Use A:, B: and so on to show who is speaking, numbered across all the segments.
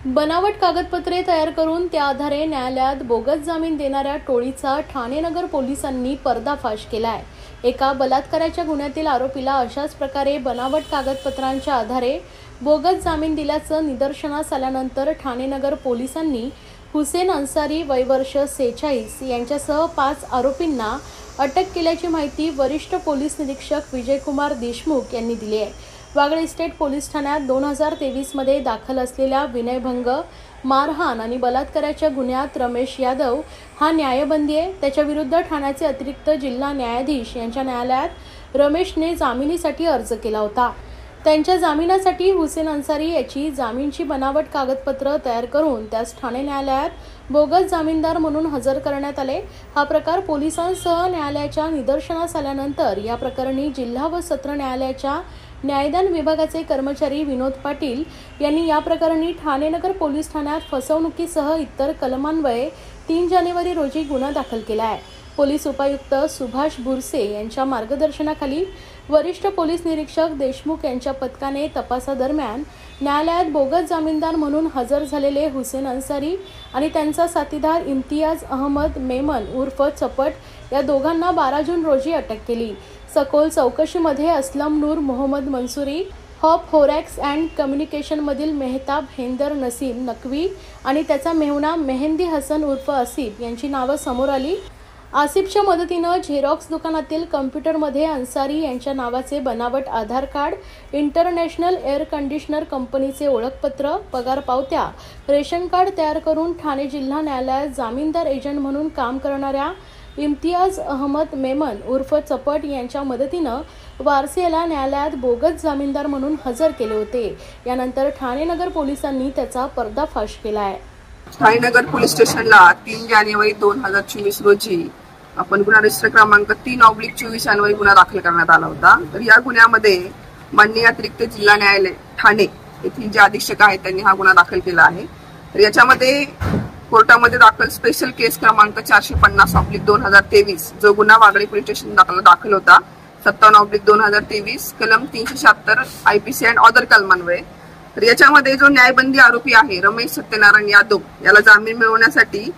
A: बनावट कागदपत्रे तयार करून त्या आधारे न्यायालयात बोगस जामीन देणाऱ्या टोळीचा ठाणे नगर पोलिसांनी पर्दाफाश केला आहे। एका बलात्काराच्या गुन्ह्यातील आरोपीला अशाच प्रकारे बनावट कागदपत्रांच्या आधारे बोगस जामीन दिल्याचं निदर्शनास आल्यानंतर ठाणे नगर पोलिसांनी हुसेन अन्सारी वय वर्ष 46 यांच्यासह 5 आरोपींना अटक केल्याची माहिती वरिष्ठ पोलीस निरीक्षक विजयकुमार देशमुख यांनी दिली आहे। वागळे इस्टेट पोलीस ठाण्यात 2023 मध्ये दाखल असलेल्या विनयभंग, मारहाण आणि बलात्काराच्या गुन्ह्यात रमेश यादव हा न्यायबंदी आहे। त्याच्या विरुद्ध ठाण्याचे अतिरिक्त जिल्हा न्यायाधीश यांच्या न्यायालयात रमेशने जामिनीसाठी अर्ज केला होता। त्यांच्या जामिनासाठी हुसेन अन्सारी याची जामीनची बनावट कागदपत्र तयार करून त्यास ठाणे न्यायालयात बोगस जामीनदार म्हणून हजर करण्यात आले। हा प्रकार पोलिसांसह न्यायालयाच्या निदर्शनास आल्यानंतर या प्रकरणी जिल्हा व सत्र न्यायालयाच्या न्यायदान विभागाचे कर्मचारी विनोद पाटील यांनी या प्रकरणी ठाणे नगर पोलीस ठाण्यात फसवणुकीसह इतर कलमान्वये 3 जानेवारी रोजी गुन्हा दाखल केला आहे। पोलीस उपायुक्त सुभाष बुरसे यांच्या मार्गदर्शनाखाली वरिष्ठ पोलीस निरीक्षक देशमुख यांच्या पथकाने तपासादरम्यान न्यायालयात बोगस जामीनदार म्हणून हजर झालेले हुसेन अन्सारी आणि त्यांचा साथीदार इम्तियाज अहमद मेमन उर्फ चपट या दोघांना 12 जून रोजी अटक केली। सखोल चौकशीमध्ये Aslam Noor Mohammad Mansuri, hop forex and कम्युनिकेशनमधील मेहताब हेंदर नसीम नकवी आणि त्याचा मेहुणा मेहंदी हसन उर्फ आसिफ यांची नावं समोर आली। आसिफच्या मदतीनं झेरॉक्स दुकानातील कम्प्युटरमध्ये अन्सारी यांच्या नावाचे बनावट आधार कार्ड, इंटरनॅशनल एअर कंडिशनर कंपनीचे ओळखपत्र, पगार पावत्या, रेशन कार्ड तयार करून ठाणे जिल्हा न्यायालयात जामीनदार एजंट म्हणून काम करणाऱ्या इम्तियाज अहमद मेमन उर्फ चपट यांच्या मदतीनं वारसियाला न्यायालयात बोगस जामीनदार म्हणून हजर केले होते। यानंतर ठाणे नगर पोलिसांनी त्याचा पर्दाफाश केला आहे।
B: ठाणे नगर पोलीस स्टेशनला 3 जानेवारी 2024 रोजी आपण गुन्हा रजिस्टर क्रमांक 3/24 अन्वये गुन्हा दाखल करण्यात आला होता। तर या गुन्ह्यामध्ये माननीय अतिरिक्त जिल्हा न्यायालय ठाणे येथील जे अधीक्षक आहेत त्यांनी हा गुन्हा दाखल केला आहे। तर याच्यामध्ये कोर्टामध्ये दाखल स्पेशल केस क्रमांक 450/2023 जो गुन्हा वागळे पोलीस स्टेशन दाखल होता 57/2023 कलम 376 IPC अँड अदर कलमान्वये। तर याच्यामध्ये जो न्यायबंदी आरोपी आहे रमेश सत्यनारायण यादव याला जामीन मिळवण्यासाठी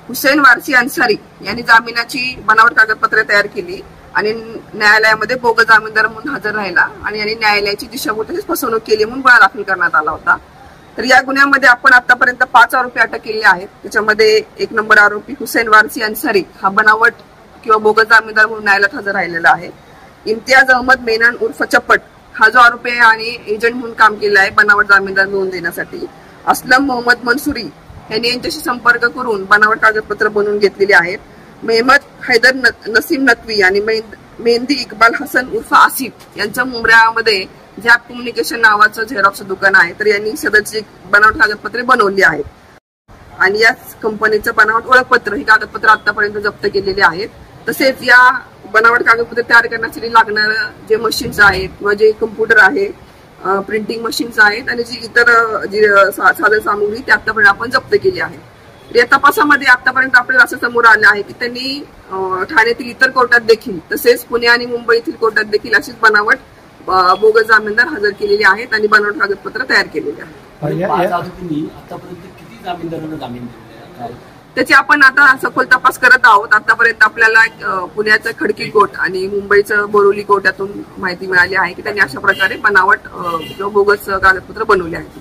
B: हुसेन वारसी अन्सारी यांनी जामिनाची बनावट कागदपत्रे तयार केली आणि न्यायालयामध्ये बोगस जामीनदार म्हणून हजर राहिला आणि यांनी न्यायालयाची दिशाभूल तसेच फसवणूक केली म्हणून गुन्हा दाखल करण्यात आला होता। तर या गुन्ह्यामध्ये आपण आतापर्यंत 5 आरोपी अटक केले आहेत। त्याच्यामध्ये 1 नंबर आरोपी हुसेन वारसी अन्सारी हा बनावट किंवा बोगस जामीनदार म्हणून न्यायालयात हजर राहिलेला आहे। इम्तियाज अहमद मेनन उर्फ चपट हा जो आरोपी आहे आणि एजंट म्हणून काम केलं आहे बनावट जामीनदार मिळवून देण्यासाठी। असलम मोहम्मद मंसूरी यांनी यांच्याशी संपर्क करून बनावट कागदपत्र बनवून घेतलेले आहेत। मेहमद हैदर नसीम नकवी आणि मेहंदी इक्बाल हसन उर्फ आसिफ यांच्या मुंबऱ्यामध्ये झॅप कम्युनिकेशन नावाचं झेरॉक्सचं दुकान आहे। तर यांनी सदरची बनावट कागदपत्रे बनवली आहेत आणि याच कंपनीचं बनावट ओळखपत्र ही कागदपत्र आतापर्यंत जप्त केलेली आहेत। तसेच या बनावट कागदपत्रे तयार करण्यासाठी लागणारं जे मशीन्स आहेत किंवा जे कम्प्युटर आहे, प्रिंटिंग मशीन्स आहेत आणि जी इतर साधन सामुग्री ती आतापर्यंत आपण जप्त केली आहे। या तपासामध्ये आतापर्यंत आपल्याला असं समोर आलं आहे की त्यांनी ठाण्यातील इतर कोर्टात देखील तसेच पुणे आणि मुंबईतील कोर्टात देखील अशीच बनावट बोगस जामीनदार हजर केलेले आहेत आणि बनावट कागदपत्र तयार केलेले आहेत।
C: किती जामीनदारांना जामीन दिलेला आहे
B: त्याची आपण आता सखोल तपास करत आहोत। आतापर्यंत आपल्याला पुण्याचं खडकी कोर्ट आणि मुंबईचं बोरिवली कोर्ट यातून माहिती मिळाली आहे की त्यांनी अशा प्रकारे बनावट किंवा बोगस कागदपत्र बनवले आहेत।